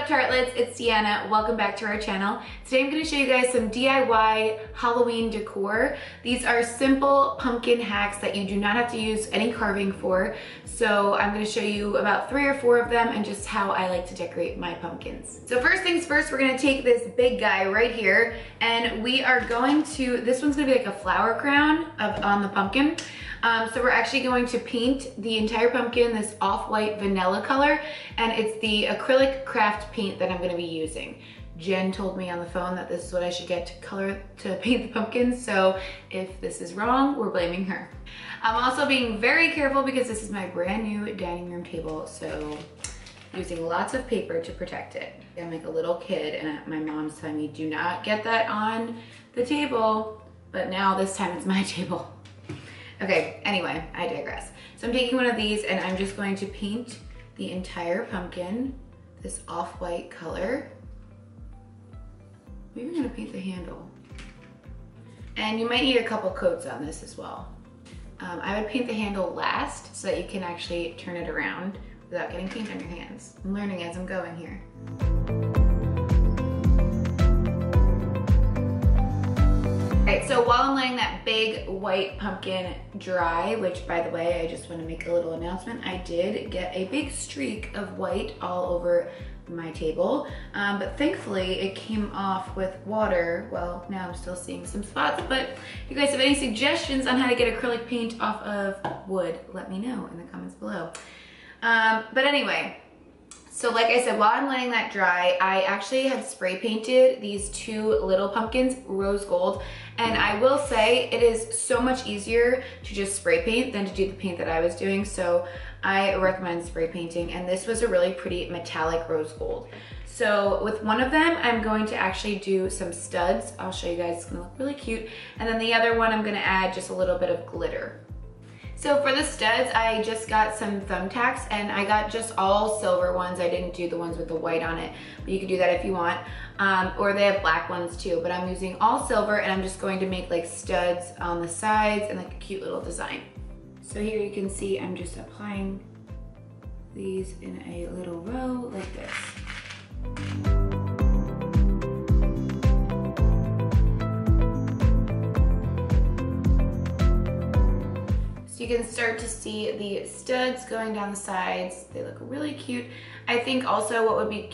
Tartelettes? It's Deanna. Welcome back to our channel. Today I'm going to show you guys some DIY Halloween decor. These are simple pumpkin hacks that you do not have to use any carving for. So I'm going to show you about 3 or 4 of them and just how I like to decorate my pumpkins. So first things first, we're going to take this big guy right here and we are going to, this one's going to be like a flower crown on the pumpkin. So we're actually going to paint the entire pumpkin this off-white vanilla color, and it's the acrylic craft paint that I'm going to be using. Jen told me on the phone that this is what I should get to paint the pumpkins, so if this is wrong, we're blaming her. I'm also being very careful because this is my brand new dining room table, so using lots of paper to protect it. I'm like a little kid and my mom's telling me do not get that on the table, but now this time it's my table. Okay, anyway, I digress. So I'm taking one of these and I'm just going to paint the entire pumpkin this off-white color. Maybe I'm gonna paint the handle. And you might need a couple coats on this as well. I would paint the handle last so that you can actually turn it around without getting paint on your hands. I'm learning as I'm going here. Alright, so while I'm letting that big white pumpkin dry, which by the way, I just want to make a little announcement, I did get a big streak of white all over my table, but thankfully it came off with water. Well, now I'm still seeing some spots, but if you guys have any suggestions on how to get acrylic paint off of wood, let me know in the comments below. But anyway, so like I said, while I'm letting that dry, I actually have spray painted these 2 little pumpkins rose gold. And I will say it is so much easier to just spray paint than to do the paint that I was doing. So I recommend spray painting. And this was a really pretty metallic rose gold. So with one of them, I'm going to actually do some studs. I'll show you guys, it's gonna look really cute. And then the other one, I'm gonna add just a little bit of glitter. So for the studs, I just got some thumbtacks and I got just all silver ones. I didn't do the ones with the white on it, but you can do that if you want. Or they have black ones too, but I'm using all silver and I'm just going to make like studs on the sides and like a cute little design. So here you can see I'm just applying these in a little row like this. So you can start to see the studs going down the sides. They look really cute. I think also what would be